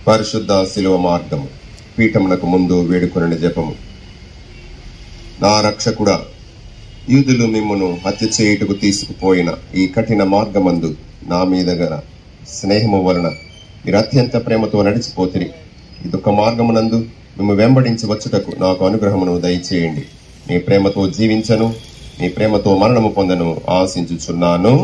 పరిశుద్ధ శిలువ మార్గము, పీఠమునకు ముందు వేడుకొనిన జపము. నా రక్షకుడా, యూదులు మిమ్మును హత్య చేయుటకు తీసుకుపోయిన ఈ కఠిన మార్గమందు నా మీద గల స్నేహము వలన మీరు అత్యంత ప్రేమతో నడిచిపోతిరి. ఈ దుఃఖ మార్గమునందు మిమ్ము వెంబడించి వచ్చుటకు నాకు అనుగ్రహమును దయచేయండి. నీ ప్రేమతో జీవించను, నీ ప్రేమతో మరణము పొందను ఆశించుచున్నాను.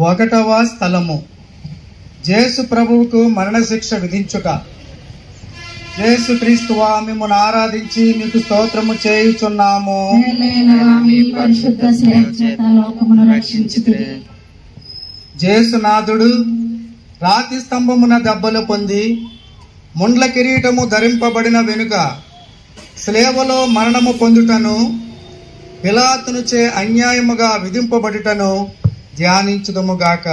ఒకటవ స్థలము, యేసు ప్రభువుకు మరణశిక్ష విధించుట. యేసు క్రీస్తువా, మిమ్మును ఆరాధించి మీకు స్తోత్రము చేయుచున్నాము. యేసునాథుడు రాతి స్తంభమున దెబ్బలు పొంది ముండ్ల కిరీటము ధరింపబడిన వెనుక స్లేవలో మరణము పొందుటను, పిలాతునుచే అన్యాయముగా విధింపబడుటను ధ్యానించుదుముగాక.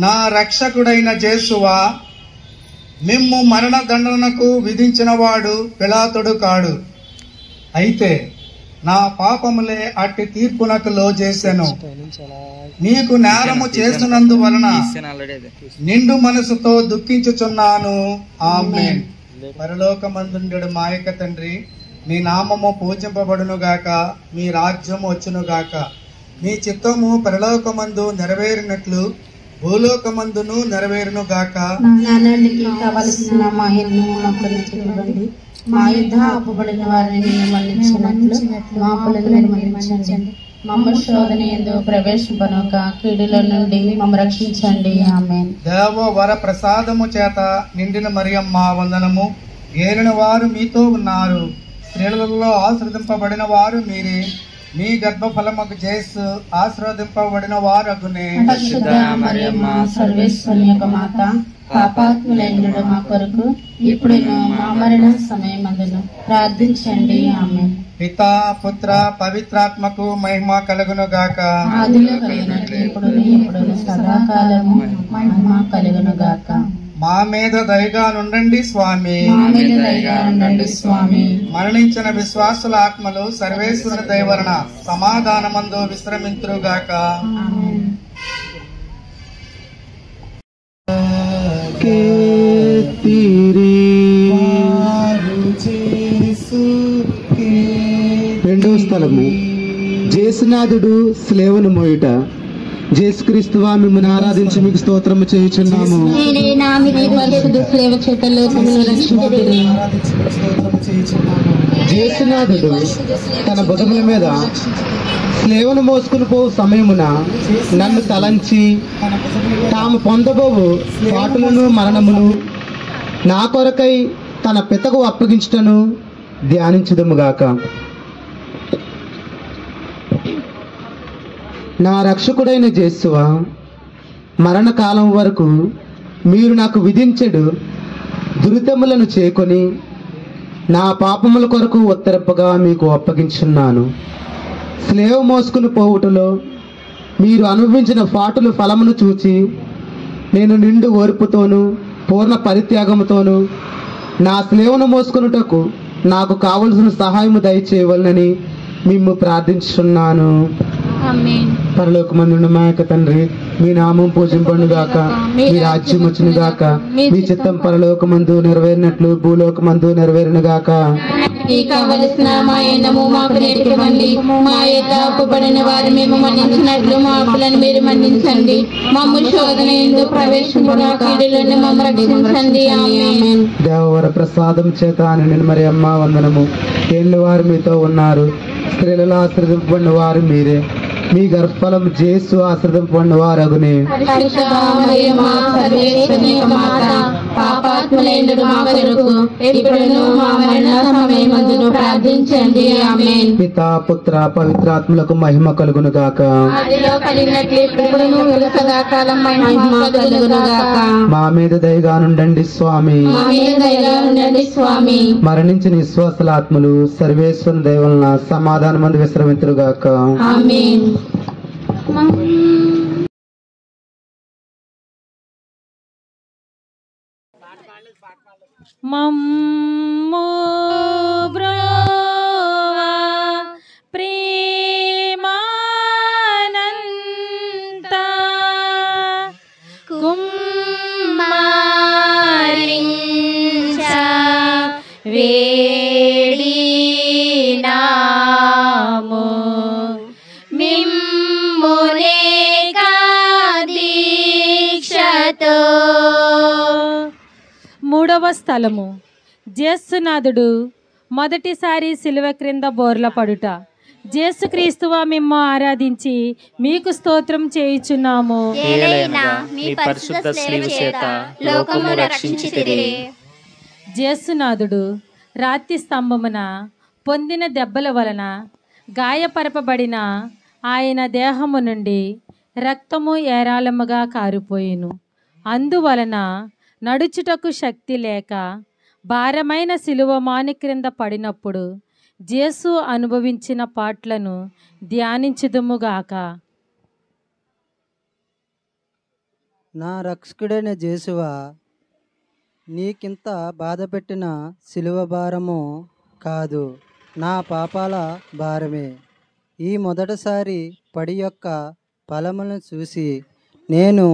నా రక్షకుడైన యేసువా, మిమ్ము మరణ దండనకు విధించిన వాడు పిలాతుడు కాడు. అయితే నా పాపములే అట్టి తీర్పునకు లోజేసెను. నీకు నేరము చేసినందువలన నిండు మనసుతో దుఃఖించుచున్నాను. ఆమేన్. పరలోకమందుండెడు మా యొక్క తండ్రి, మీ నామము పూజింపబడునుగాక, మీ రాజ్యము వచ్చునుగాక, మీ చిత్తము పరలోకమందు నెరవేరినట్లు భూలోకమందును నెరవేరునుగాక. కావలసిన మా యుద్ధ అప్పుబడిన వారిని మన్నించినట్లు మా అప్పులను మన్నించండి. మమ్మ శోధన యందు ప్రవేశింపనుక కీడుల నుండి మమ్మ రక్షించండి. ఆమేన్. దేవ వర ప్రసాదము చేత నిండిన మరియమ్మ వందనము. ఏలిన వారు మీతో ఉన్నారు, స్త్రీలలో ఆశీర్వదింపబడిన వారు మీరే. మీ గర్భఫలముకు యేసు ఆశీర్వదింపబడిన వారగునే. పరిశుద్ధ మరియమ్మ సర్వేశ్వరుని యొక్క మాత, పాపాత్ములైన మా కొరకు ఇప్పుడును మా మరణ సమయమందును ప్రార్థించండి. ఆమేన్. పితా పుత్ర పవిత్రాత్మకు మహిమ కలుగును గాక. ఆదిలో కలిగినట్లు ఇప్పుడు సదాకాలము మహిమ కలుగును గాక. మా మీద దయగా నుండండి స్వామి. మా మీద దయగా ఉండండి స్వామి. మరణించిన విశ్వాసుల ఆత్మలు సర్వేశ్వరుని దయ వలన సమాధానమందు విశ్రమింతురుగాక. ఆమేన్. రెండవ స్థలము, యేసునాథుడు స్లేవను మోయుట. యేసుక్రీస్తువా, మిమ్మల్ని ఆరాధించి మీకు స్తోత్రము చేయుచున్నాము. యేసునాథుడు తన భుజముల మీద స్లేవను మోసుకుని పోవు సమయమున నన్ను తలంచి తాము పొందబోవు పాటులను మరణమును నా కొరకై తన పితకు అప్పగించుటను ధ్యానించుదుముగాక. నా రక్షకుడైన యేసువా, మరణకాలం వరకు మీరు నాకు విధించెడు దురితములను చేకొని నా పాపముల కొరకు ఉత్తరపుగా మీకు అప్పగించున్నాను. స్లేవ మోసుకుని పోవుటలో మీరు అనుభవించిన పాటుల ఫలమును చూచి నేను నిండు ఓర్పుతోనూ పూర్ణ పరిత్యాగముతోనూ నా స్లేవను మోసుకున్నటకు నాకు కావలసిన సహాయము దయచేయవలనని మిమ్ము ప్రార్థించున్నాను. పరలోకమందున్న మా యొక్క తండ్రి, మీ నామం పూజింపడుగాక, మీ రాజ్యం వచ్చునుగాక, మీ చిత్తం పరలోకమందు నెరవేరినట్లు భూలోకమందు నెరవేరునుగాక. కావలసిన మా ఎన్నము మాకు నేర్పివ్వండి. మా యొక్క అప్పుబడిన వారు మేము మన్నించినట్లు మా అప్పులను మీరు మన్నించండి. మమ్ము శోధన యందు ప్రవేశింపగా కీడులను మమ్మ రక్షించండి. ఆమేన్. దేవవర ప్రసాదం చేత నిండిన మరియమ్మ వందనము. ఏళ్ళు వారు మీతో ఉన్నారు, స్త్రీలలో ఆశీర్వదింపబడిన వారు మీరే. మీ గర్భఫలం జేసు ఆశ్రదింపబడిన వారగునే. పరిశుద్ధ మరియమ్మ సర్వేశ్వరుని యొక్క మాత, పాపాత్ములైనడు మా కొరకు ఇప్పుడును మా మరణ సమయమందును ప్రార్థించండి. ఆమేన్. పితా పుత్ర పవిత్రాత్మలకు మహిమ కలుగును గాక. ఆదిలో కలిగినట్లు ఇప్పుడును సదాకాలం మహిమ కలుగును గాక. మా మీద దయగా నుండండి స్వామి. మా మీద దయగా ఉండండి స్వామి. మరణించిన విశ్వాసుల ఆత్మలు సర్వేశ్వరుని దయ వలన సమాధానమందు విశ్రమింతురు గాక. ఆమేన్. మమ్ము బ్రోవా ప్రేమానంత కుమారించ వేడినాము మిమ్మునేగా దీక్షతో. మూడవ స్థలము, జేసునాథుడు మొదటిసారి శిలువ క్రింద బోర్ల పడుట. జేసుక్రీస్తువా మిమ్ము ఆరాధించి మీకు స్తోత్రం చేయుచున్నాము. జేసునాథుడు రాతి స్తంభమున పొందిన దెబ్బల వలన గాయపరపబడిన ఆయన దేహము నుండి రక్తము ఏరాళముగా కారిపోయెను. అందువలన నడుచుటకు శక్తి లేక భారమైన శిలువ మాను క్రింద పడినప్పుడు జేసు అనుభవించిన పాట్లను ధ్యానించుదుముగాక. నా రక్షకుడైన జేసువా, నీకింత బాధ పెట్టిన శిలువ భారము కాదు, నా పాపాల భారమే. ఈ మొదటిసారి పడి యొక్క ఫలములను చూసి నేను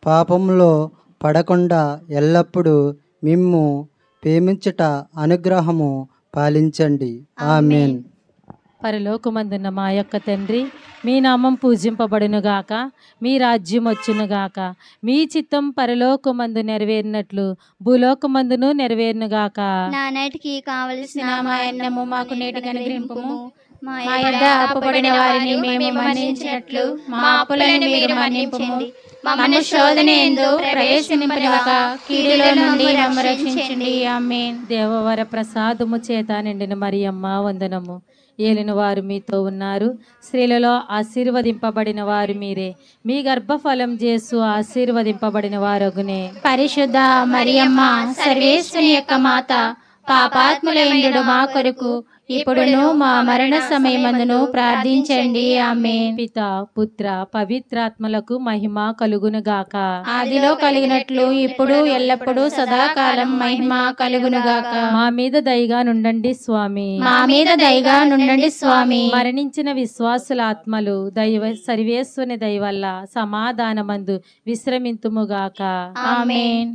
పాపంలో పడకుండా ఎల్లప్పుడూ మిమ్ము ప్రేమించుట అనుగ్రహము పాలించండి. ఆమేన్. పరలోకమందున్న మా యొక్క తండ్రి, మీ నామం పూజింపబడునుగాక, మీ రాజ్యం వచ్చునుగాక, మీ చిత్తం పరలోకమందు నెరవేరినట్లు భూలోకమందును నెరవేరునుగాక. నానాటికి కావలసిన మా అన్నము మాకు నేటికి అనుగ్రహింపుము. మా యొద్ద అప్పుబడిన వారిని మేము మన్నించినట్లు మా అప్పులను మీరు మన్నింపుము. మమ్మల్ని శోధన యందు ప్రవేశింపనివ్వక కీడులో నుండి మమ్ము రక్షించండి. ఆమేన్. దేవవర ప్రసాదము చేత నిండిన మరియమ్మ వందనము. ఏలిన వారు మీతో ఉన్నారు, స్త్రీలలో ఆశీర్వదింపబడిన వారు మీరే. మీ గర్భఫలం జేసు ఆశీర్వదింపబడిన వారగునే. పరిశుద్ధ మరియమ్మ సర్వేశ్వరుని యొక్క మాత, పాపాత్ములైనడు మా కొరకు ఇప్పుడును మా మరణ సమయమందును ప్రార్థించండి. ఆమేన్. పిత పుత్ర పవిత్రాత్మలకు మహిమ కలుగునుగాక. ఆదిలో కలిగినట్లు ఇప్పుడు ఎల్లప్పుడూ సదాకాలం మహిమ కలుగునుగాక. మా మీద దయగా నుండండి స్వామి. మా మీద దయగా నుండండి స్వామి. మరణించిన విశ్వాసుల ఆత్మలు సర్వేశ్వరుని దయ వల్ల సమాధానమందు విశ్రమింతుముగాక. ఆమేన్.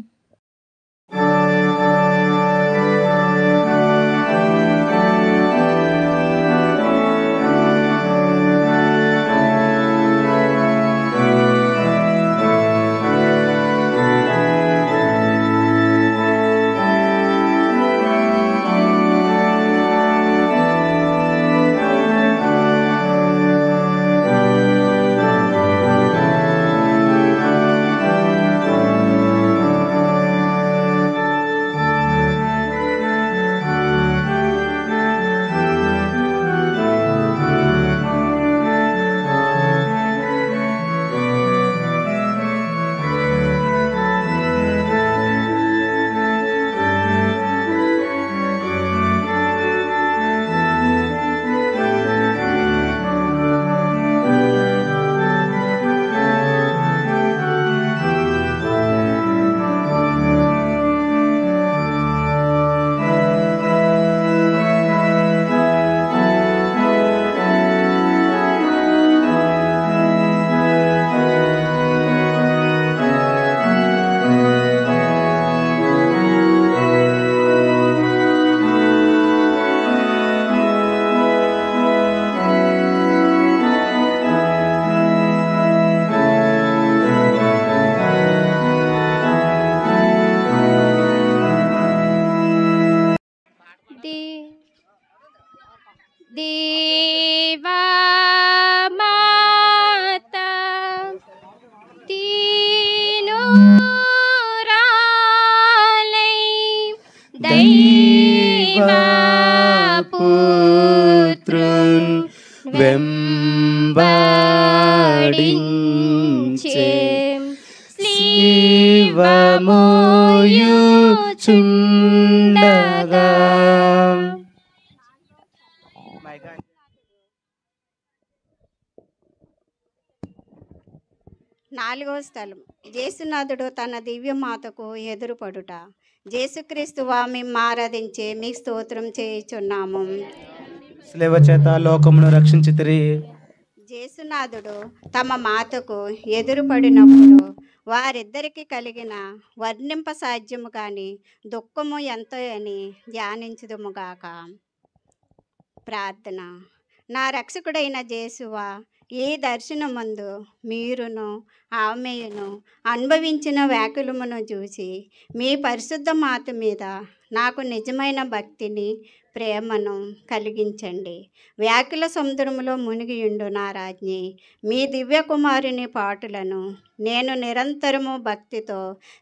వెంబడించే శివమోయుచుండగా. నాలుగవ స్థలం, యేసునాథుడు తన దివ్యమాతకు ఎదురుపడుట. యేసుక్రీస్తువా మిమ్ము ఆరాధించే మీ స్తోత్రం చేయుచున్నాము. శిలువ చేత లోకమును రక్షించితిరి. యేసునాథుడు తమ మాతకు ఎదురుపడినప్పుడు వారిద్దరికి కలిగిన వర్ణింప సాధ్యము కాని దుఃఖము ఎంతో అని ధ్యానించుదుముగాక. ప్రార్థన. నా రక్షకుడైన యేసువా, ఈ దర్శనమందు మీరును ఆమెను అనుభవించిన వ్యాకులమును చూసి మీ పరిశుద్ధ మాత మీద నాకు నిజమైన భక్తిని ప్రేమను కలిగించండి. వ్యాకుల సముద్రములో మునిగియుండు నా రాజ్ఞి, మీ దివ్య కుమారుని పాటలను నేను నిరంతరము భక్తితో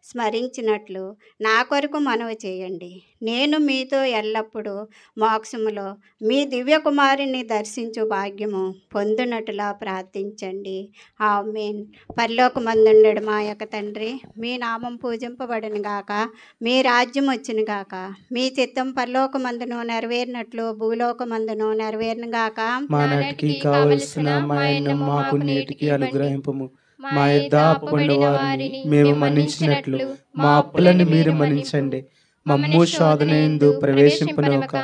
స్మరించినట్లు నా కొరకు మనవి చేయండి. నేను మీతో ఎల్లప్పుడూ మోక్షములో మీ దివ్య కుమారుని దర్శించు భాగ్యము పొందునట్లుగా ప్రార్థించండి. ఆమేన్. పరలోకమందుండెడు మా యొక్క తండ్రి, మీ నామం పూజింపబడును గాక, మీ రాజ్యం వచ్చును గాక, మీ చిత్తం పరలోకమందును నెరవేరినట్లు భూలోకమందును నెరవేరును గాక. మా నాటికి కావలసిన మాకు నేటికి అనుగ్రహింపము. మా యొద్ద అప్పుపడిన వారిని మేము మన్నించినట్లు మా అప్పులను మీరు మన్నించండి. మమ్ము శోధన యందు ప్రవేశింపనివ్వక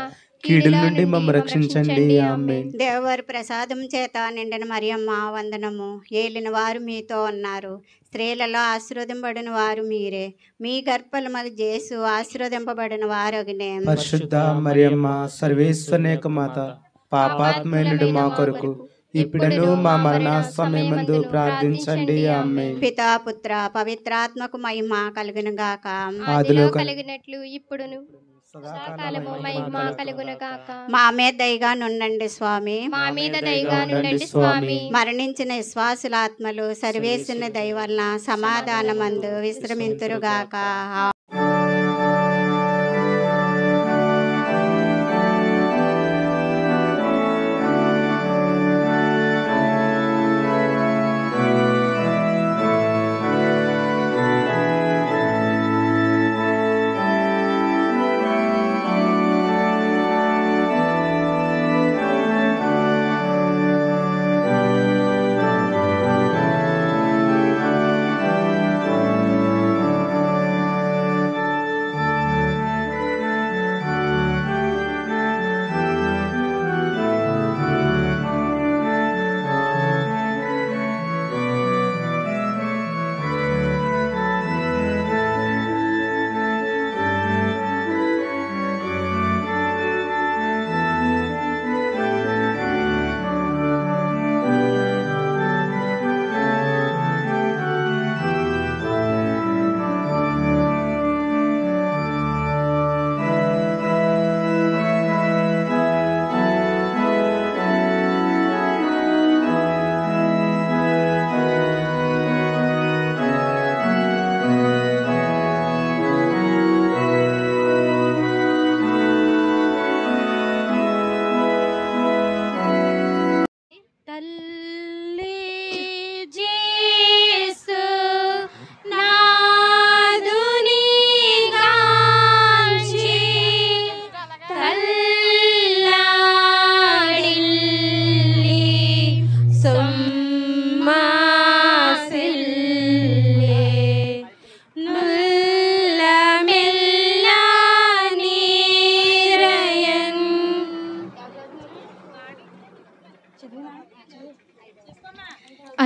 కీడుల నుండి మమ్ము రక్షించండి. ఆమేన్. దేవవారి ప్రసాదం చేత నిండిన మరియమ్మ వందనము. ఏలిన వారు మీతో ఉన్నారు, స్త్రీలలో ఆశీర్వదింపబడిన వారు మీరే. మీ గర్భఫలమగు యేసు ఆశీర్వదింపబడిన వారగునే. పరిశుద్ధ మరియమ్మ సర్వేశ్వరుని యొక్క మాత, పాపాత్మయునుడు మా కొరకు ఇప్పుడును మా మరణ సమయమందు ప్రార్థించండి. ఆమేన్. పితా పుత్ర పవిత్రాత్మకు మహిమ కలుగును గాక. ఆదిలో కలిగినట్లు ఇప్పుడును సదాకాలము మహిమ కలుగును గాక. మా మీద దయగా నుండండి స్వామి. మా మీద దయగా నుండండి స్వామి. మరణించిన విశ్వాసుల ఆత్మలు సర్వేశ్వరుని దయ వలన సమాధానమందు విశ్రమింతురుగాక.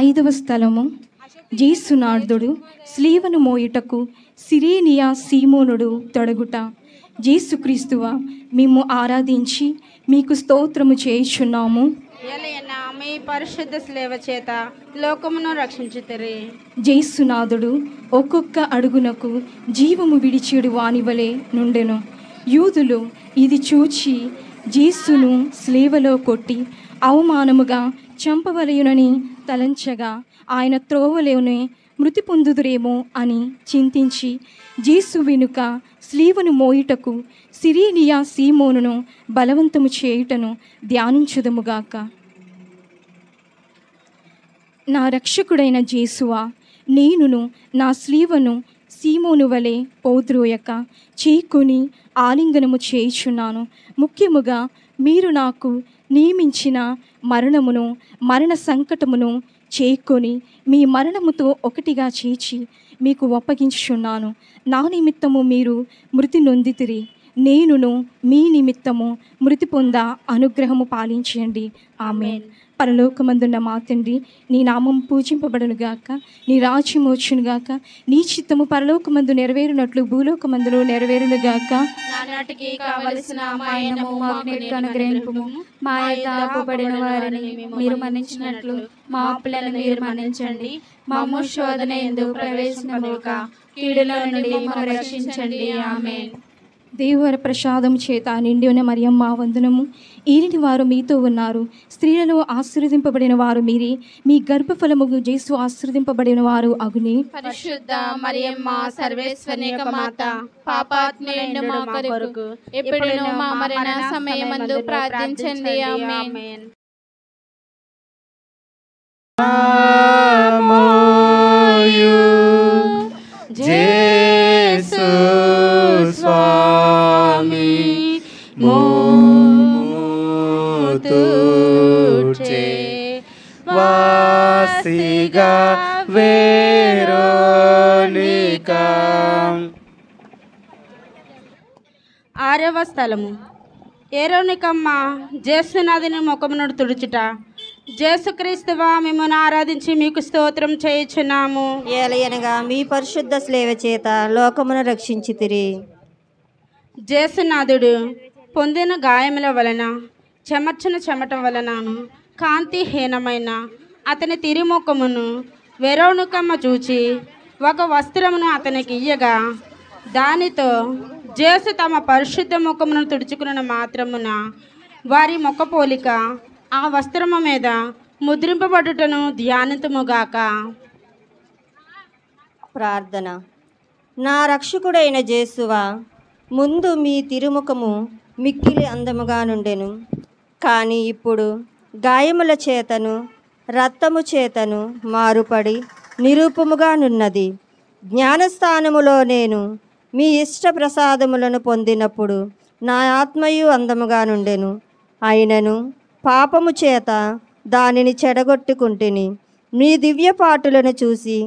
ఐదవ స్థలము, యేసునాథుడు స్లీవను మోయుటకు సిరేనియా సీమోనుడు తొడగుట. యేసుక్రీస్తువా, మేము ఆరాధించి మీకు స్తోత్రము చేయుచున్నాము. మీ పరిశుద్ధ స్లేవ చేత లోకమును రక్షించుతరి. యేసునాథుడు ఒక్కొక్క అడుగునకు జీవము విడిచేడు వానివలే నుండెను. యూదులు ఇది చూచి యేసును స్లేవలో కొట్టి అవమానముగా చంపవలయునని తలంచగా ఆయన త్రోవలోనే మృతి పొందుదురేమో అని చింతించి యేసు వెనుక స్లీవను మోయుటకు సిరేనియా సీమోనును బలవంతము చేయుటను ధ్యానించుదముగాక. నా రక్షకుడైన జేసువా, నేనును నా స్లీవను సీమోను వలె పోద్రోయక చీకొని ఆలింగనము చేయుచున్నాను. ముఖ్యముగా మీరు నాకు నియమించిన మరణమును మరణ సంకటమును చేకొని మీ మరణముతో ఒకటిగా చేర్చి మీకు ఒప్పగించుచున్నాను. నా నిమిత్తము మీరు మృతి నొందితిరి, నేనును మీ నిమిత్తము మృతి పొంద అనుగ్రహము పాలించండి. ఆమేన్. పరలోకమందున్న మా తండ్రి, నీ నామం పూజింపబడునుగాక, నీ రాజ్యం వచ్చునుగాక, నీ చిత్తము పరలోకమందు నెరవేరునట్లు భూలోకమందును నెరవేరునుగాక. నానాటికి కావలసిన మా అన్నము మాకు నేటికి అనుగ్రహింపుము. మా యొక్క అప్పుబడిన వారిని మీరు మన్నించినట్లు మా అప్పులను మీరు మన్నించండి. మమ్ము శోధన యందు ప్రవేశింపనివ్వక కీడులో నుండి మమ్మల్ని రక్షించండి. ఆమేన్. దేవర ప్రసాదం చేత నిండిన మరియమ్మ వందనము. ఈరిని వారు మీతో ఉన్నారు, స్త్రీలలో ఆశీర్వదింపబడిన వారు మీరే, మీ గర్భఫలము యేసు ఆశీర్వదింపబడిన వారు అగునే. పరిశుద్ధ మరియమ్మ సర్వేశ్వరి యొక్క మాత, పాపాత్ములైన మా కొరకు ఎప్పుడును మా మరణ సమయమందు ప్రార్థించండి. ఆమేన్. జేసు స్వామి మూతుచే వాసిగా వేరోనికా. 6వ స్థలము. ఏరోనికమ్మ జేసునాథుని ముఖమును తుడుచుట. జేసుక్రీస్తువా, మిమ్మల్ని ఆరాధించి మీకు స్తోత్రం చేయుచున్నాము. ఏలయనగా మీ పరిశుద్ధ స్లేవ చేత లోకమును రక్షించితిరి. జేసునాథుడు పొందిన గాయముల వలన చెమర్చిన చెమట వలనను కాంతిహీనమైన అతని తిరిముఖమును వెరోనికమ్మ చూచి ఒక వస్త్రమును అతనికి ఇయ్యగా, దానితో జేసు తమ పరిశుద్ధ ముఖమును తుడుచుకున్న మాత్రమున వారి ముఖ పోలిక ఆ వస్త్రము మీద ముద్రింపబడుటను ధ్యానింతుముగాక. ప్రార్థన. నా రక్షకుడైన జేసువా, ముందు మీ తిరుముఖము మిక్కిలి అందముగా నుండెను, కానీ ఇప్పుడు గాయముల చేతను రక్తము చేతను మారుపడి నిరూపముగానున్నది. జ్ఞానస్థానములో నేను మీ ఇష్ట ప్రసాదములను పొందినప్పుడు నా ఆత్మయు అందముగా నుండెను, అయినను పాపము చేత దానిని చెడగొట్టుకుంటుని. మీ దివ్యపాటులను చూసి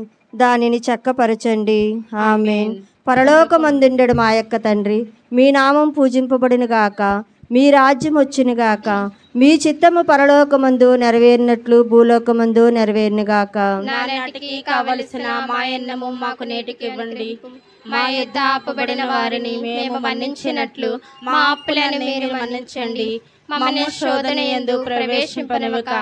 దానిని చక్కపరచండి. ఆమేన్. పరలోకమందుండెడు మా యొక్క తండ్రి, మీ నామం పూజింపబడునుగాక, మీ రాజ్యం వచ్చునుగాక, మీ చిత్తము పరలోకమందు నెరవేరినట్లు భూలోకమందు నెరవేరునుగాక. నానాటికి కావలసిన మా అన్నము మాకు నేటికి ఇవ్వండి. మా యొద్ద అప్పుబడిన వారిని మేము మన్నించినట్లు మా అప్పులను మీరు మన్నించండి. మమ్మల్ని శోధన యందు ప్రవేశింపనివ్వక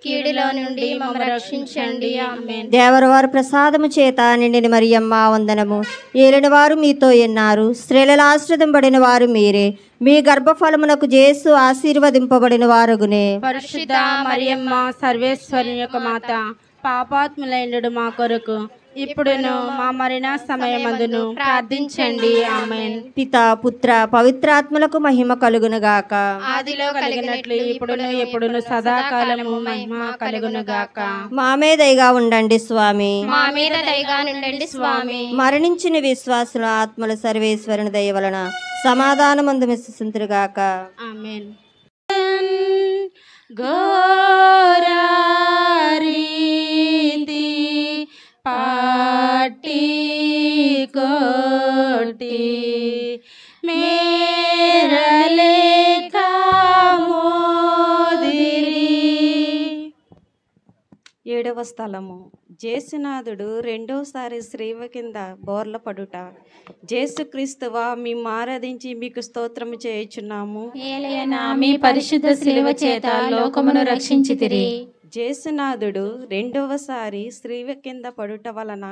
కీడులో నుండి మమ్మల్ని రక్షించండి. ఆమేన్. దేవరవారు ప్రసాదము చేత నిండిన మరియమ్మ వందనము. ఏలిన వారు మీతో ఎన్నారు, స్త్రీలలో ఆశ్రదింపబడిన వారు మీరే, మీ గర్భఫలమునకు జేసు ఆశీర్వదింపబడిన వారగునే. పరిశుద్ధ మరియమ్మ సర్వేశ్వరుని యొక్క మాత, పాపాత్ములైనడు మా కొరకు ఇప్పుడును మా మరణ సమయమందును ప్రార్థించండి. ఆమేన్. పిత పుత్ర పవిత్రాత్మలకు మహిమ కలుగునుగాక. ఆదిలో కలిగినట్లు ఇప్పుడును ఎప్పుడును సదాకాలము మహిమ కలుగునుగాక. మా మీద దయగా ఉండండి స్వామి. మా మీద దయగా నుండండి స్వామి. మరణించిన విశ్వాసుల ఆత్మల సర్వేశ్వరుని దయ వలన సమాధానమందు విశ్వసింతురుగాక. ఆమేన్. పాటి కోటి మేరలేక మోదిరి. 7వ స్థలము. జేసునాథుడు రెండోసారి శ్రీవ కింద బోర్ల పడుట. జేసుక్రీస్తువా, మేము ఆరాధించి మీకు స్తోత్రము చేయుచున్నాము. ఏలయనా మీ పరిశుద్ధ శిలువ చేత లోకమును రక్షించితిరి. జేసునాథుడు రెండవసారి శ్రీవ కింద పడుట వలన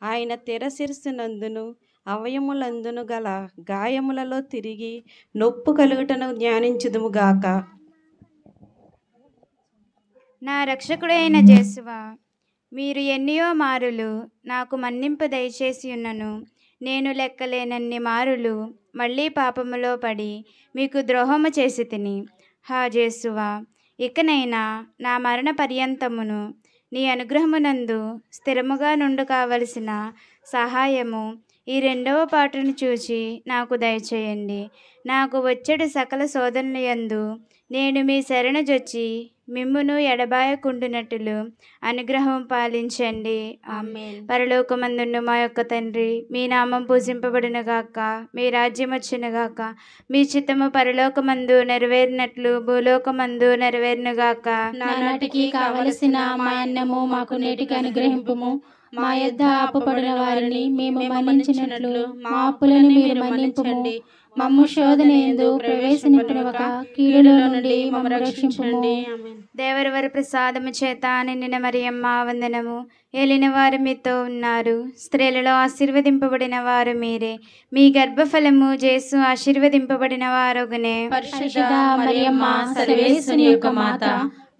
ఆయన తెరశిరస్సునందును అవయములందును గల గాయములలో తిరిగి నొప్పు కలుగుటను జ్ఞానించుదుముగాక. నా రక్షకుడైన జేసువా, మీరు ఎన్నియో మారులు నాకు మన్నింపు దయచేసి ఉన్నను. నేను లెక్కలేనన్ని మారులు మళ్ళీ పాపములో పడి మీకు ద్రోహము చేసి తిని. హా జేసువా, ఇకనైనా నా మరణ పర్యంతమును నీ అనుగ్రహమునందు స్థిరముగా నుండు కావలసిన సహాయము ఈ రెండవ పాటను చూచి నాకు దయచేయండి. నాకు వచ్చేటి సకల శోధనల యందు నేను మీ శరణజొచ్చి మిమ్మును ఎడబాయకుండునట్లు అనుగ్రహం పాలించండి. ఆమేన్. పరలోకమందున్న మా యొక్క తండ్రి, మీ నామం పూజింపబడిన గాక, మీ రాజ్యం వచ్చిన గాక, మీ చిత్తము పరలోకమందు నెరవేరినట్లు భూలోకమందు నెరవేరును గాక. నానాటికి కావలసిన మా అన్నము మాకు నేటికి అనుగ్రహింపుము. మా యొద్ద అప్పుపడిన వారిని మేము మన్నించినట్లు మా అప్పులను మీరు మన్నించండి. మమ్ము శోధన యందు ప్రవేశింపనివ్వక కీడులో నుండి మమ్మల్ని రక్షించండి. దేవరవర ప్రసాదము చేత నిండిన మరియమ్మ వందనము. ఏలిన వారు మీతో ఉన్నారు, స్త్రీలలో ఆశీర్వదింపబడిన వారు మీరే. మీ గర్భఫలము యేసు ఆశీర్వదింపబడిన వారొగనే. పరిశుద్ధ మరియమ్మ సర్వేశ్వరుని యొక్క మాత,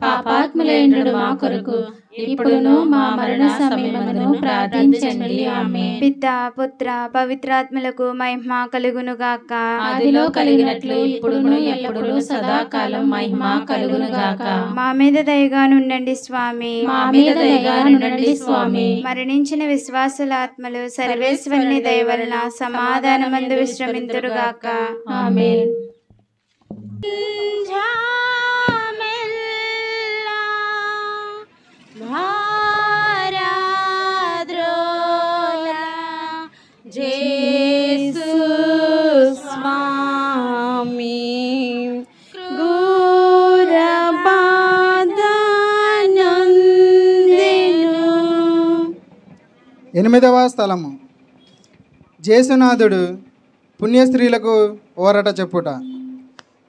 పాపాత్ములైన మా కొరకు ఇప్పుడును మా మరణ సమయమందును ప్రార్థించండి. ఆమేన్. పితా పుత్ర పవిత్రాత్మలకు మహిమ కలుగును గాక. ఆదిలో కలిగినట్లు ఇప్పుడును ఎప్పుడును సదాకాలం మహిమ కలుగును గాక. మా మీద దయగా నుండండి స్వామి. మా మీద దయగా నుండండి స్వామి. మరణించిన విశ్వాసుల ఆత్మలు సర్వేశ్వరుని దయ వలన సమాధానమందు విశ్రమింతురు గాక. ఆమేన్. జేసు స్వామి ఎనిమిదవ స్థలము. జేసునాథుడు పుణ్యస్త్రీలకు ఓరట చెప్పుట.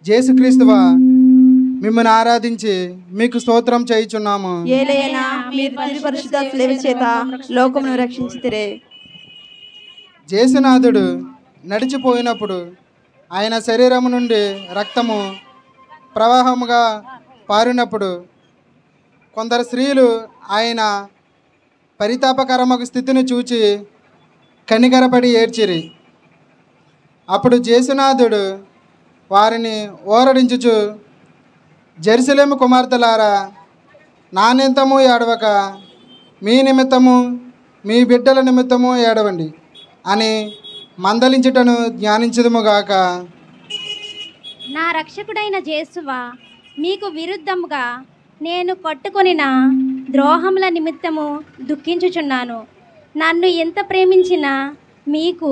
జేసుక్రీస్తువా, మిమ్మల్ని ఆరాధించి మీకు స్తోత్రం చేయుచున్నాము. ఏలైనా మీరు పరిశుద్ధ శిలువ చేత లోకమును రక్షించితిరే. జేసునాథుడు నడిచిపోయినప్పుడు ఆయన శరీరము నుండి రక్తము ప్రవాహముగా పారినప్పుడు కొందరు స్త్రీలు ఆయన పరితాపకరమకు స్థితిని చూచి కనికరపడి ఏడ్చిరి. అప్పుడు జేసునాథుడు వారిని ఓరడించుచు, జెరూసలేము కుమార్తెలారా, నా నిమిత్తము ఏడవక మీ నిమిత్తము మీ బిడ్డల నిమిత్తము ఏడవండి అని మందలించుటను ధ్యానించుదుముగాక. నా రక్షకుడైన యేసువా, మీకు విరుద్ధముగా నేను కొట్టుకొనిన ద్రోహముల నిమిత్తము దుఃఖించుచున్నాను. నన్ను ఎంత ప్రేమించినా మీకు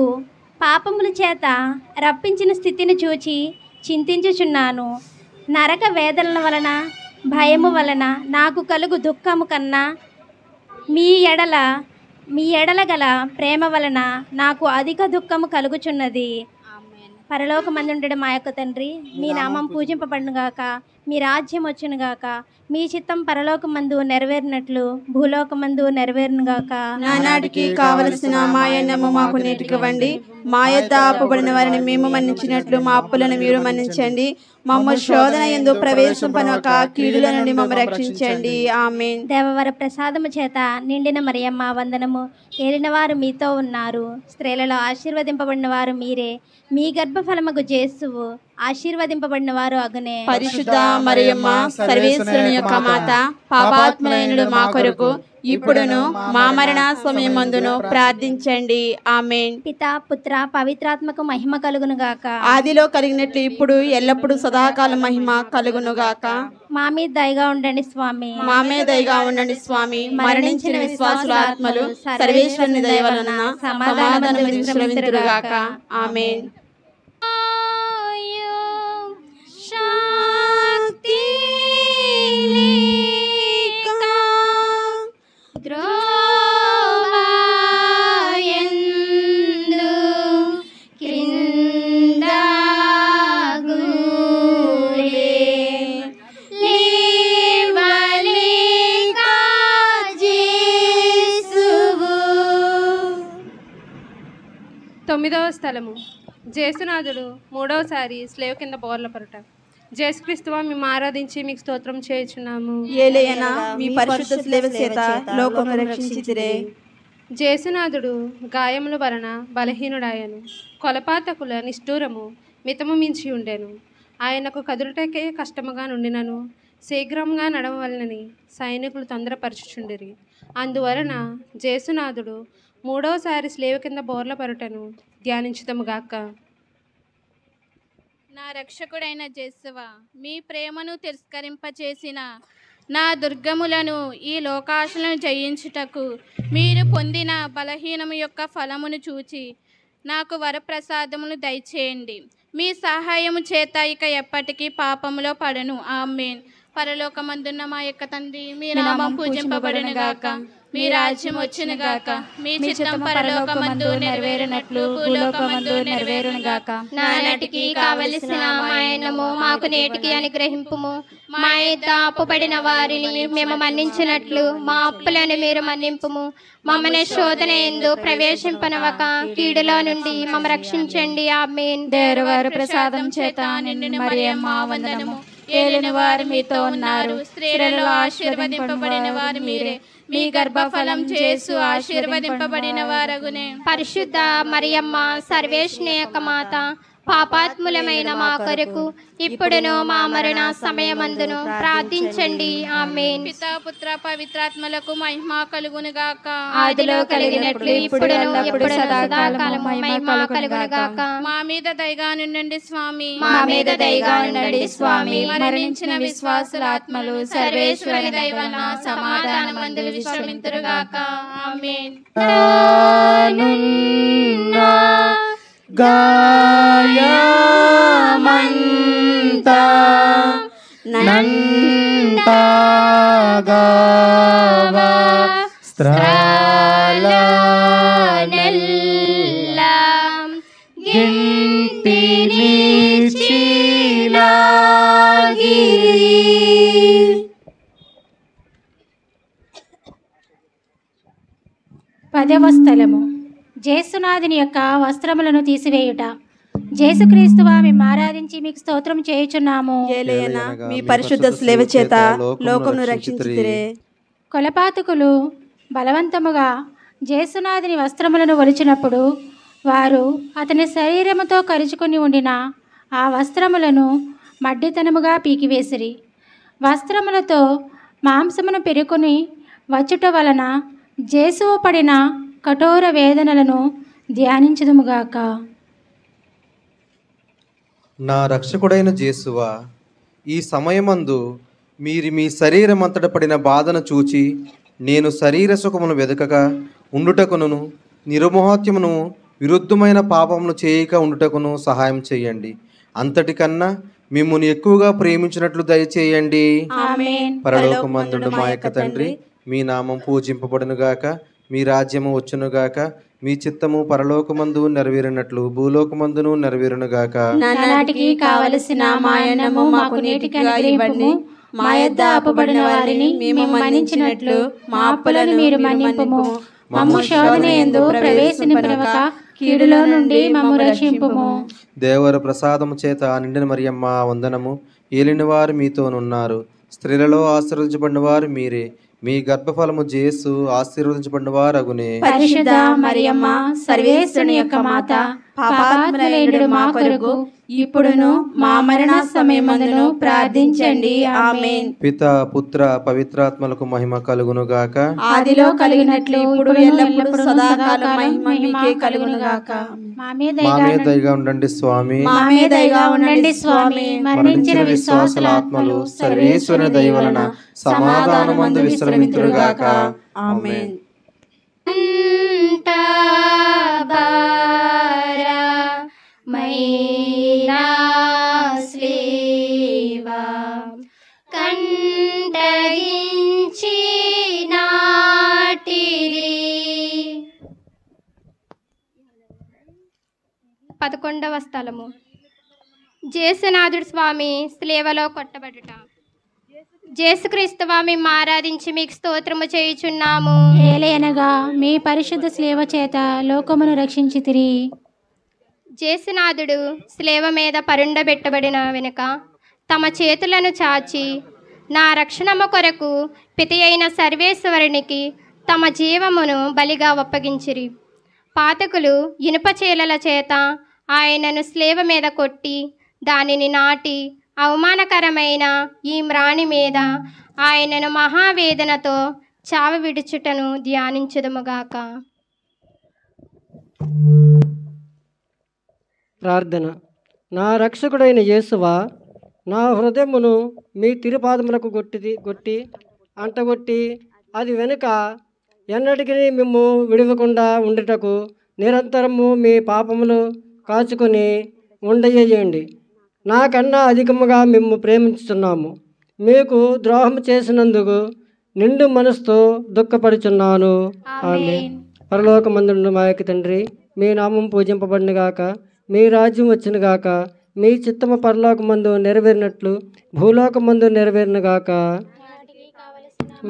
పాపముల చేత రప్పించిన స్థితిని చూచి చింతించుచున్నాను. నరక వేదనల వలన భయము వలన నాకు కలుగు దుఃఖము కన్నా మీ ఎడల గల ప్రేమ వలన నాకు అధిక దుఃఖము కలుగుచున్నది. పరలోకమందుండెడు మా యొక్క తండ్రి, మీ నామం పూజింపబడును గాక, మీ రాజ్యం వచ్చును గాక, మీ చిత్తం పరలోకమందు నెరవేరినట్లు భూలోకమందు నెరవేరును గాక. నానాటికి కావలసిన మా అన్నము మాకు నేటికివ్వండి. మా యొద్ద అప్పుబడిన వారిని మేము మన్నించినట్లు మా అప్పులను మీరు మన్నించండి. మమ్మ శోధన యందు ప్రవేశింపనివ్వక కీడుల నుండి మమ్మల్ని రక్షించండి. ఆమేన్. దేవవర ప్రసాదము చేత నిండిన మరియమ్మ వందనము. ఏలిన వారు మీతో ఉన్నారు, స్త్రీలలో ఆశీర్వదింపబడిన వారు మీరే. మీ గర్భఫలముగు యేసువు ఆశీర్వదింపబడిన వారు అగునే. పరిశుద్ధ మరియమ్మ సర్వేశ్వరుని యొక్క మాత, పాపాత్ములైన మా కొరకు ఇప్పుడును మా మరణ సమయమందును ప్రార్థించండి. ఆమేన్. పితా పుత్ర పవిత్రాత్మకు మహిమ కలుగును గాక. ఆదిలో కలిగినట్లు ఇప్పుడు ఎల్లప్పుడు సదాకాలం మహిమ కలుగును గాక. మా మీద దయగా ఉండండి స్వామి. మా మీద దయగా ఉండండి స్వామి. మరణించిన విశ్వాసుల ఆత్మలు సర్వేశ్వరుని దయ వలన సమాధానం విశ్రమింతురు గాక. ఆమేన్. తొమ్మిదవ స్థలము. జేసునాథుడు మూడవసారి స్లేవ్ కింద బోర్ల పరుట. జేసుక్రీస్తువా, మేము ఆరాధించి మీకు స్తోత్రం చేయుచున్నాము. ఏలైనా మీ పరిశుద్ధ శిలువ చేత లోకమును రక్షించితిరే. జేసునాథుడు గాయముల వలన బలహీనుడాయను, కొలపాతకుల నిష్ఠూరము మితము మించి ఉండెను. ఆయనకు కదులుటకే కష్టముగా నుండినను శీఘ్రంగా నడవవలనని సైనికులు తొందరపరచుచుండిరి. అందువలన జేసునాథుడు మూడవసారి స్లేవ కింద బోర్ల పరుటను ధ్యానించుదముగాక. నా రక్షకుడైన జేసువా, మీ ప్రేమను తిరస్కరింపచేసిన నా దుర్గములను ఈ లోకాశలను జయించుటకు మీరు పొందిన బలహీనము యొక్క ఫలమును చూచి నాకు వరప్రసాదమును దయచేయండి. మీ సహాయము చేత ఇక ఎప్పటికీ పాపములో పడను. ఆమేన్. పరలోకమందున్న మా యొక్క తండ్రి, మీ నామం పూజింపబడును గాక, మీ రాజ్యం వచ్చును గాక, మీ చిత్తం పరలోకమందు నెరవేరునట్లు భూలోకమందు నెరవేరును గాక. నానాటికి కావలసిన మాయనము మాకు నేటికి అనుగ్రహింపుము. మా యొద్ద అప్పుబడిన వారిని మేము మన్నించినట్లు మా అప్పులను మీరు మన్నింపుము. మమ్మల్ని శోధన యందు ప్రవేశింపనవక కీడులో నుండి మమ్మ రక్షించండి. ఆమేన్. దేవవారి ప్రసాదం చేత నిండిన మరియమ్మ వందనము. ఏలిన వారు మీతో ఉన్నారు, స్త్రీలలో ఆశీర్వదింపబడిన వారు మీరే. మీ గర్భఫలం యేసు ఆశీర్వదింపబడిన వారగునే. పరిశుద్ధ మరియమ్మ సర్వేశ్వని యొక్క మాత, పాపాత్ములమైన మా కొరకు ఇప్పుడును మా మరణ సమయమందును ప్రార్థించండి. ఆమేన్. పితా పుత్ర పవిత్రాత్మలకు మహిమ కలుగును గాక. ఆదిలో కలిగినట్లు ఇప్పుడును ఎప్పుడు సదాకాలము మహిమ కలుగును గాక. మా మీద దయగా నుండండి స్వామి, మా మీద దయగా ఉండండి స్వామి. మరణించిన విశ్వాసుల ఆత్మలు సర్వేశ్వరుని దయ వలన సమాధానమందు విశ్రమింతురుగాక. ఆమేన్. గాయమంతా నంటాగావా స్త్రాలనెల్లం గింటిని చీలాగిరి. పదవ స్థలము జేసునాథుని యొక్క వస్త్రములను తీసివేయుట. జేసుక్రీస్తు మేము ఆరాధించి మీకు స్తోత్రం చేయుచున్నాము. ఏలయనా మీ పరిశుద్ధ స్లేవ చేత లోకమును రక్షించుతిరే. కొలపాతకులు బలవంతముగా జేసునాథుని వస్త్రములను ఒలిచినప్పుడు వారు అతని శరీరముతో కరుచుకొని ఉండిన ఆ వస్త్రములను మడ్డితనముగా పీకివేసిరి. వస్త్రములతో మాంసమును పెరుకొని వచ్చుట వలన జేసువు పడిన కఠోర వేదనలను ధ్యానించుదుముగాక. నా రక్షకుడైన జేసువా, ఈ సమయమందు మీరు మీ శరీరమంతట పడిన బాధను చూచి నేను శరీర సుఖమును వెదకక ఉండుటకును నిర్మోహత్యమును విరుద్ధమైన పాపమును చేయక ఉండుటకును సహాయం చేయండి. అంతటికన్నా మిమ్మును ఎక్కువగా ప్రేమించినట్లు దయచేయండి. పరలోకమందుండు మా యొక్క తండ్రి, మీ నామం పూజింపబడునుగాక, మీ రాజ్యము వచ్చునుగాక, మీ చిత్తము పరలోకమందు నెరవేరినట్లు భూలోకమందును నెరవేరునుగాక. నానాటికి కావలసిన మాయనము మాకు నేటికి ఇవ్వండి. మా యొద్ద అప్పుబడిన వారిని మేము మన్నించినట్లు మా అప్పులను మీరు మన్నింపుము. మమ్ము శోధన యందు ప్రవేశింపనివ్వక కీడులో నుండి మమ్ము రక్షింపుము. దేవర ప్రసాదము చేత నిండిన మరియమ్మ వందనము. ఏలిన వారు మీతోనున్నారు, స్త్రీలలో ఆశీర్వదించబడిన వారు మీరే. మీ గర్భఫలము జేసు ఆశీర్వదించబడిన వారగునే. పరిశుద్ధ మరియమ్మ సర్వేశ్వరుని యొక్క మాత, పాపాత్ములైన మా కొరకు ఇప్పుడును మా మరణ సమయమందును ప్రార్థించండి. ఆమేన్. పిత పుత్ర పవిత్రాత్మలకు మహిమ కలుగును గాక. ఆదిలో కలిగినట్లు ఇప్పుడు ఎల్లప్పుడూ సదాకాలం మహిమ మీకే కలుగును గాక. మా మీద దయగా ఉండండి స్వామి, మా మీద దయగా ఉండండి స్వామి. మరణించిన విశ్వాసుల ఆత్మలు సర్వేశ్వరుని దయ వలన సమాధానమందు విశ్రమింతురుగాక. ఆమేన్. మైనా స్లీవా కంటగించి నాటిరి. 11వ స్థలము జేసునాథుడు స్వామి స్లేవలో కొట్టబడుట. జేసుక్రీస్తువా మేము ఆరాధించి మీకు స్తోత్రము చేయుచున్నాము. ఏలయనగా మీ పరిశుద్ధ స్లేవ చేత లోకమును రక్షించితిరి. జేసునాథుడు స్లేవ మీద పరుండబెట్టబడిన వెనుక తమ చేతులను చాచి నా రక్షణము కొరకు పితి అయిన సర్వేశ్వరునికి తమ జీవమును బలిగా ఒప్పగించిరి. పాతకులు ఇనుప చీలల చేత ఆయనను స్లేవ మీద కొట్టి దానిని నాటి అవమానకరమైన ఈ మ్రాణి మీద ఆయనను మహావేదనతో చావ విడుచుటను ధ్యానించుదుముగాక. ప్రార్థన. నా రక్షకుడైన యేసువా, నా హృదయమును మీ తిరుపాదములకు కొట్టి అంటగొట్టి అది వెనుక ఎన్నటికీ మిమ్ము విడవకుండా ఉండుటకు నిరంతరము మీ పాపములు కాచుకొని ఉండయేయండి. నాకన్నా అధికముగా మిమ్ము ప్రేమించుతున్నాము. మీకు ద్రోహం చేసినందుకు నిండు మనసుతో దుఃఖపడుచున్నాను. ఆమేన్. పరలోకమందున్న మా యొక్క తండ్రి, మీ నామం పూజింపబడినగాక, మీ రాజ్యం వచ్చినగాక, మీ చిత్తము పరలోకమందు నెరవేరినట్లు భూలోకమందు నెరవేరినగాక.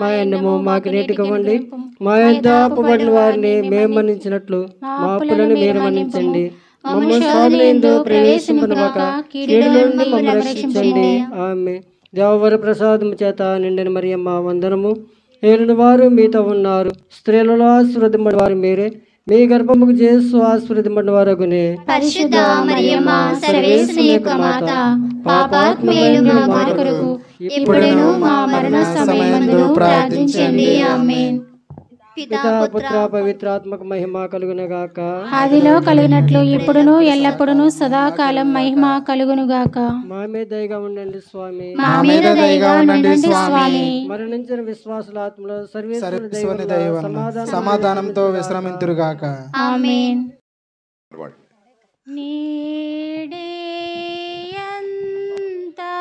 మా అన్నము మాకు నేటికివ్వండి. మా యొద్ద అప్పుబడిన వారిని మేము మన్నించినట్లు మా అప్పులను మీరు మన్నించండి. మమ్మల్ని శోధన యందు ప్రవేశింపనివ్వక కీడుల నుండి మమ్మల్ని రక్షించండి. ఆమేన్. దేవవర ప్రసాదము చేత నిండిన మరియమ్మ వందనము. ఏలిన వారు మీతో ఉన్నారు. స్త్రీలలో ఆశీర్వదింపబడిన వారు మీరే. మీ గర్భముకు యేసు ఆశీర్వదింపబడిన వారగునే. పరిశుద్ధ మరియమ్మ సర్వేశ్వరుని యొక్క మాత, పాపాత్ములైన మా కొరకు ఇప్పుడును మా మరణ సమయమందు ప్రార్థించండి. ఆమేన్. పితా పుత్ర పవిత్రాత్మక మహిమ కలుగునగాక. ఆదిలో కలిగినట్లు ఇప్పుడును ఎల్లప్పుడును సదాకాలం మహిమ కలుగునుగాక. మా మీద దయగా ఉండండి స్వామి. మా మీద దయగా ఉండండి స్వామి. మరణించిన విశ్వాసుల ఆత్మలో సర్వేశ్వరుని దయ సమాధానంతో విశ్రమింతురుగాక. ఆమేన్. నీడే అంతా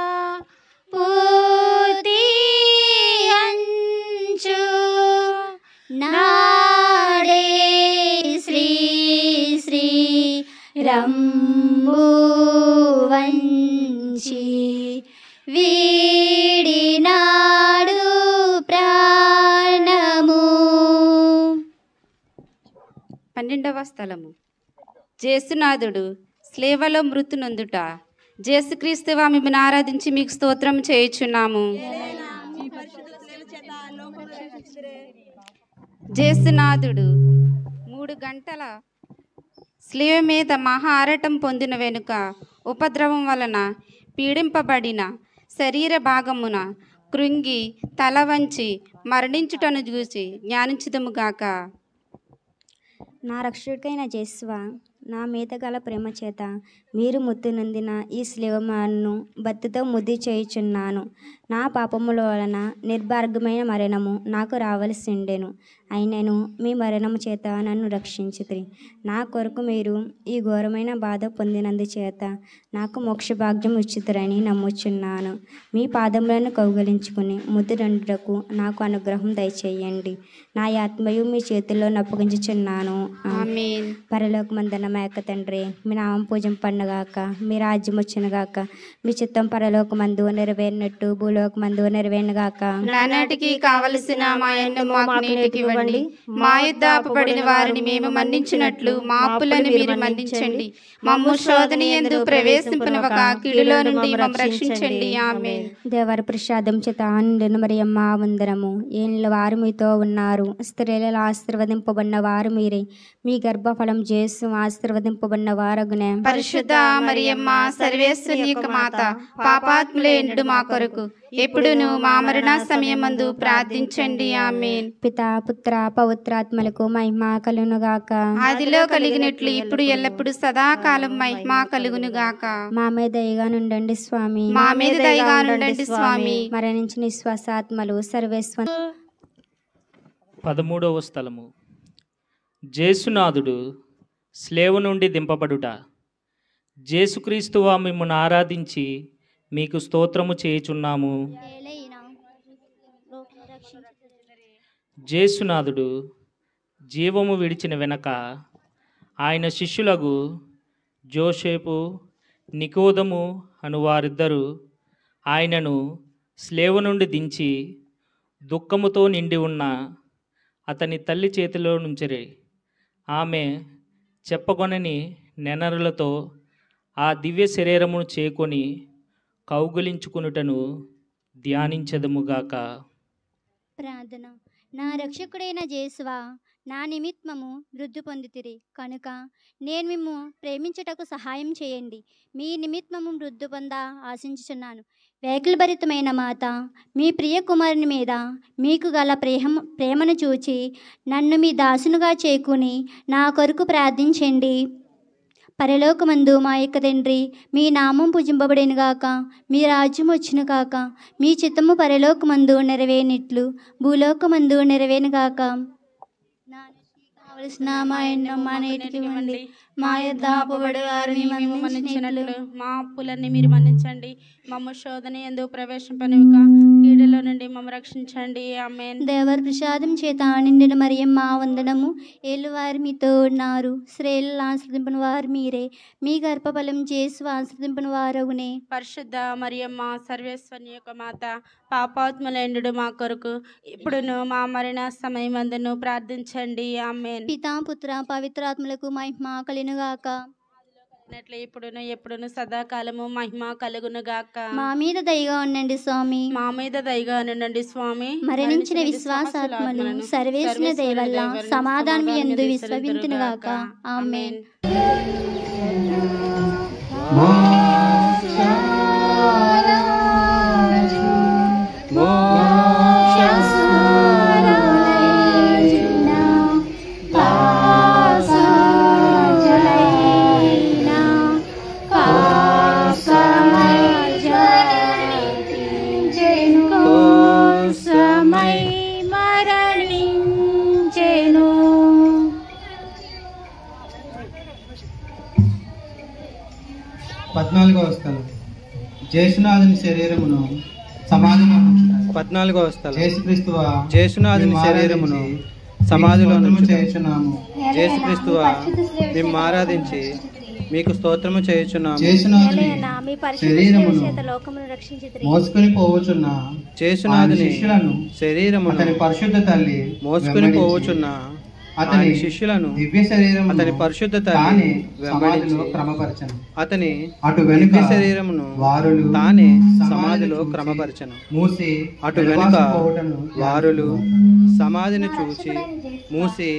పూతి అంచు నాడే శ్రీ శ్రీ రంబు వంచి వీడినాడు ప్రాణము. 12వ స్థలము. జేసునాథుడు స్లేవలో మృతి నొందుట. జేసుక్రీస్తువా, మిమ్మల్ని ఆరాధించి మీకు స్తోత్రం చేయుచున్నాము. జేసునాథుడు 3 గంటల స్లేవ మీద మహా ఆరాటం పొందిన వెనుక ఉపద్రవం వలన పీడింపబడిన శరీర భాగమున కృంగి తల వంచి మరణించుటను చూసి జ్ఞానించుదుముగాక. నా రక్షకుడైన యేసువా, నా మీద గల ప్రేమ చేత మీరు ముద్దు నొందిన ఈ స్లేవమాను బత్తితో ముద్దు చేయుచున్నాను. నా పాపముల వలన నిర్భాగ్యమైన మరణము నాకు రావలసి ఉండెను. అయినను మీ మరణము చేత నన్ను రక్షించితిరి. నా కొరకు మీరు ఈ ఘోరమైన బాధ పొందినందుచేత నాకు మోక్ష భాగ్యం ఇచ్చితిరని నమ్ముచున్నాను. మీ పాదములను కౌగలించుకుని ముద్దురండుటకు నాకు అనుగ్రహం దయచేయండి. నా ఆత్మయు మీ చేతుల్లో నప్పగించుచున్నాను. ఆమేన్. పరలోకమందున్న మా యొక్క తండ్రి, మీ నామం పూజింపబడునుగాక, మీ రాజ్యం వచ్చునుగాక, మీ చిత్తం పరలోకమందు నెరవేరినట్టు భూలోకమందు నెరవేరునుగాక. నానాటికి కావలసిన మా అన్నము మాకు నేటికి ఇవ్వండి. మా యొద్ద అప్పుబడిన వారిని మేము మన్నించినట్లు మా అప్పులను మీరు మన్నించండి. మమ్ము శోధన యందు ప్రవేశింపనివ్వక కీడులో నుండి మమ్ము రక్షించండి. ఆమేన్. దేవర ప్రసాదం చేత నిండిన మరియమ్మ వందనము. ఏలిన వారు మీతో ఉన్నారు. స్త్రీలలో ఆశీర్వదింపబడిన వారు మీరే. మీ గర్భఫలం యేసు ఆశీర్వదింపబడిన వారగునే. పరిశుద్ధ మరియమ్మ సర్వేశ్వరుని యొక్క మాత, పాపాత్ములైన మా కొరకు ఎప్పుడును మా మరణ సమయమందు ప్రార్థించండి. ఆమేన్. పితా పుత్ర పవిత్రాత్మలకు మహిమ కలుగునుగాక. ఆదిలో కలిగినట్లు ఇప్పుడు ఎల్లప్పుడు సదాకాలం మహిమ కలుగునుగాక. మా మీద దయగా నుండండి స్వామి. మా మీద దయగా నుండండి స్వామి. మరణించిన విశ్వాసాత్మలు సర్వేశ్వ. 13వ స్థలము. జేసునాథుడు స్లేవ నుండి దింపబడుట. జేసుక్రీస్తువా, మిమ్మల్ని ఆరాధించి మీకు స్తోత్రము చేయుచున్నాము. జేసునాథుడు జీవము విడిచిన వెనక ఆయన శిష్యులకు జోసేపు, నికోదము అను వారిద్దరూ ఆయనను స్లేవ నుండి దించి దుఃఖముతో నిండి ఉన్న అతని తల్లి చేతిలో నుంచిరి. ఆమె చెప్పగొనని నెనరులతో ఆ దివ్య శరీరమును చేకొని కౌగులించుకునుటను ధ్యానించదముగాక. ప్రార్థన. నా రక్షకుడైన జేసువా, నా నిమిత్తము వృద్ధి పొందితిరి కనుక నేను మిమ్ము ప్రేమించుటకు సహాయం చేయండి. మీ నిమిత్తము వృద్ధి పొంద ఆశించుచున్నాను. వేకులభరితమైన మాత, మీ ప్రియ కుమారుని మీద మీకు గల ప్రేమను చూచి నన్ను మీ దాసునుగా చేకుని నా కొరకు ప్రార్థించండి. పరలోకమందు మా యొక్క తండ్రి, మీ నామం పూజింపబడినగాక, మీ రాజ్యం వచ్చునుగాక, మీ చిత్తము పరలోకమందు నెరవేరినట్లు భూలోకమందు నెరవేరుగాక. కావలసిన మా అన్నం మా నేటికి ఇవ్వండి. మా యొద్ద అప్పుబడి వారిని మేము మన్నించినట్లు మా అప్పులన్నీ మీరు మన్నించండి. మమ్మ శోధన యందు ప్రవేశింపనివ్వక కీడులో నుండి మమ్మ రక్షించండి. ఆమేన్. దేవర ప్రసాదం చేత నిండిన మరియమ్మ వందనము. ఏలువారు మీతో ఉన్నారు, స్త్రీలలో ఆశ్రదింపని వారు మీరే, మీ గర్భఫలం చేసి ఆశ్రదింపని వారవునే. పరిశుద్ధ మరియమ్మ సర్వేశ్వరుని యొక్క మాత, పాపాత్ములైండు మా కొరకు ఇప్పుడును మా మరణ సమయమందును ప్రార్థించండి. ఆమేన్. పితా పుత్ర పవిత్రాత్మలకు మహిమ కలుగునుగాక. ఇప్పుడును ఎప్పుడును సదాకాలము మహిమ కలుగునుగాక. మా మీద దయగా ఉండండి స్వామి. మా మీద దయగా ఉండండి స్వామి. మరణించిన విశ్వాసాత్మలు సర్వేశ్వరుని దయ వల్ల సమాధానం యందు విశ్వసించునుగాక. ఆమేన్. పద్నాలుగవ స్థలం జేసునాథుని శరీరమును సమాధిలో 14వ స్థలం యేసుక్రీస్తువా జేసునాథుని శరీరమును సమాధిలో చేయుచున్నాము. యేసుక్రీస్తువా మేము ఆరాధించి మీకు స్తోత్రము చేయుచున్నాము. జేసునాథుని శరీరమును మోసుకొని పోవచున్న జేసునాథుని శిష్యులను శరీరమును అతని పరిశుద్ధ తల్లి మోసుకొని పోవచున్న అతని శిష్యులను దివ్య శరీరము అతని పరిశుద్ధ తల్లి సమాధిలో క్రమపరచను. అతని అటు వెనుక దివ్య శరీరమును వారులు తానే సమాధిలో క్రమపరచను. మూసి అటు వెనుక వారులు సమాధిని చూచి మూసి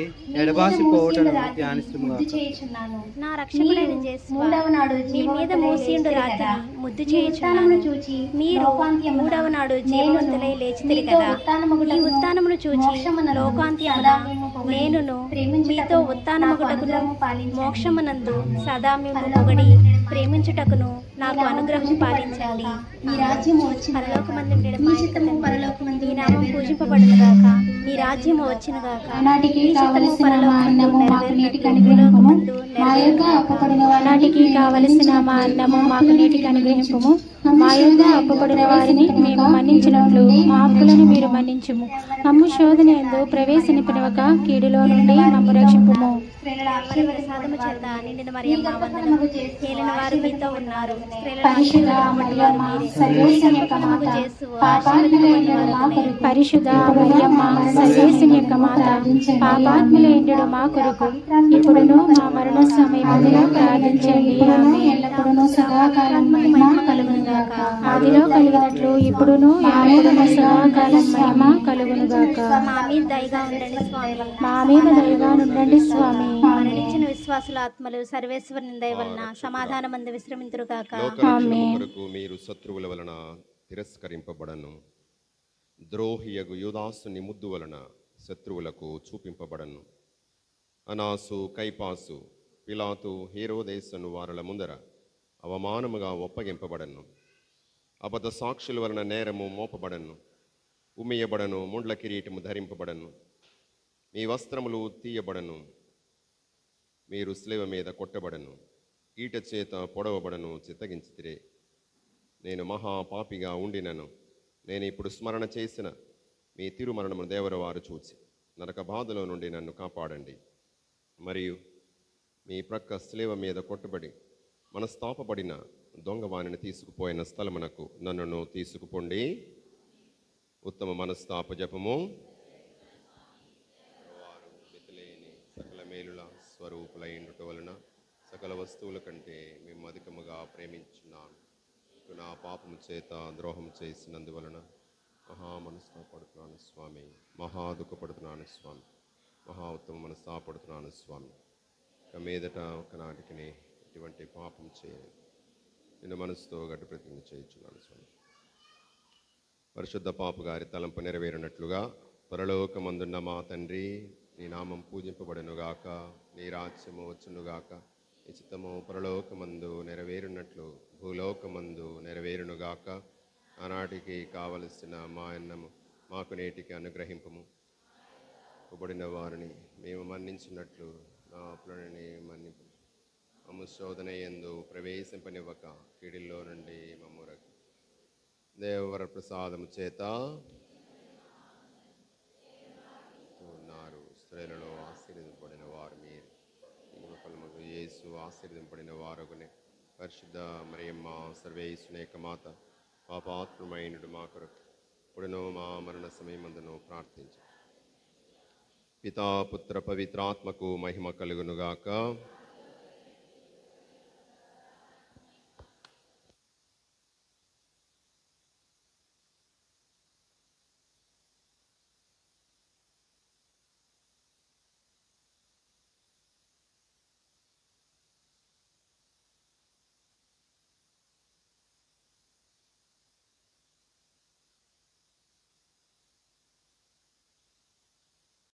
ఎడబాసిపోవటను ధ్యానిస్తున్నారు. నా రక్షకుడైన మూడవ నాడు మీ మీద మోసిండు రాత్రి ముద్దు చేయుచున్నాను చూచి మీరు మూడవ నాడు జీవవంతులై లేచితిరి కదా. ఈ ఉత్థానమును చూచి లోకాంత్యమున నేనును మీతో ఉత్థానమగుటకును మోక్షమునందు సదా మేము పొగడి ప్రేమించుటకును నాకు అనుగ్రహం పాలించండి. మీ రాజ్యము వచ్చిన పరలోకమందు మీ చిత్తము పరలోకమందు మీ నామం పూజింపబడునుగాక. మీ రాజ్యము వచ్చినగాక. నాటికి కావలసిన మా అన్నము మాకు నీటికి అనుగ్రహింపుము. మా యొక్క అప్పుపడిన నాటికి కావలసిన మా అన్నము మాకు నీటికి అనుగ్రహింపుము. మా యొక్క అప్పుపడిన వారిని మేము మన్నించినట్లు మా అప్పులను మీరు మన్నించుము. మమ్ము శోధన యందు ప్రవేశింపనివ్వక కీడులో నుండి మమ్ము రక్షింపుము. పరిశుద్ధ మరియమ్మ సర్వేశ్వరుని యొక్క మాత, పాపాత్ములైన మా కొరకు పరిశుద్ధ మరియమ్మ సర్వేశ్వరుని యొక్క మాత, పాపాత్ములైన మా కొరకు ఇప్పుడును మా మరణ సమయములో ప్రార్థించండి. ఆమె ఎల్లప్పుడూ సదాకాలం మహిమ కలుగునుగాక. ఆదిలో కలిగినట్లు ఇప్పుడును ఎల్లప్పుడూ సదాకాలం మహిమ కలుగునుగాక. మా మీద దయగా ఉండండి స్వామి. మా మీద దయగా ఉండండి స్వామి. మరణించిన విశ్వాసుల ఆత్మలు సర్వేశ్వరుని దయ వలన సమాధానమందు విశ్రమింతురుగాక. కొరకు మీరు శత్రువుల వలన తిరస్కరింపబడను. ద్రోహియగు యూదాసుని ముద్దు వలన శత్రువులకు చూపింపబడను. అనాసు, కైపాసు, పిలాతు, హేరోదేశను వారుల ముందర అవమానముగా ఒప్పగింపబడను. అబద్ధ సాక్షుల వలన నేరము మోపబడను. ఉమ్మియబడను, ముండ్ల కిరీటము ధరింపబడను. మీ వస్త్రములు తీయబడను. మీరు శిలువ మీద కొట్టబడను. ఈట చేత పొడవబడను. చిత్తగించితిరే. నేను మహాపాపిగా ఉండినను. నేను ఇప్పుడు స్మరణ చేసిన మీ తిరుమరణమును దేవర వారు చూచి నరక బాధలో నుండి నన్ను కాపాడండి. మరియు మీ ప్రక్క శిలువ మీద కొట్టబడి మనస్తాపబడిన దొంగవాణిని తీసుకుపోయిన స్థలమునకు నన్ను తీసుకుపోండి. ఉత్తమ మనస్తాప జపము. సకల మేలుల స్వరూపులైనటు వలన సకల వస్తువుల కంటే మేము అధికముగా ప్రేమించున్నాను. నా పాపము చేత ద్రోహం చేసినందువలన మహా మనస్తాపడుతున్నాను స్వామి, మహా దుఃఖపడుతున్నాను స్వామి, మహా ఉత్తమ మనస్తాపడుతున్నాను స్వామి. ఇక మీదట ఒకనాటికి ఇటువంటి పాపం చేయను. నిన్ను మనసుతో గట్టి ప్రతిజ్ఞ చేయించున్నాను స్వామి. పరిశుద్ధ పాపు గారి తలంపు నెరవేరినట్లుగా పరలోకమందున్న మా తండ్రి, నీ నామం పూజింపబడెనుగాక, నీ రాజ్యము వచ్చునుగాక, నీ చిత్తము పరలోకమందు నెరవేరునట్లు భూలోకమందు నెరవేరునుగాక. ఆనాటికి కావలసిన మా అన్నము మాకు నేటికి అనుగ్రహింపము. ఇవ్వబడిన వారిని మేము మన్నించినట్లు నా అప్పులని మన్నింపు. మమ్ము శోధన యందు ప్రవేశింపనివ్వక కీడిల్లో నుండి మమ్ము రక్షించు. దేవవర ప్రసాదము చేత ఉన్నారు. స్త్రీలలో ఆశీర్వదింపబడిన వారు మీరు. ఫలముకు యేసు ఆశీర్వదింపబడిన వారొకనే. పరిశుద్ధ మరియమ్మ సర్వేశ్వనేక మాత, పాపాత్మైనడు మా కొరకు ఇప్పుడునో మా మరణ సమయమందును ప్రార్థించు. పితా పుత్ర పవిత్రాత్మకు మహిమ కలుగునుగాక.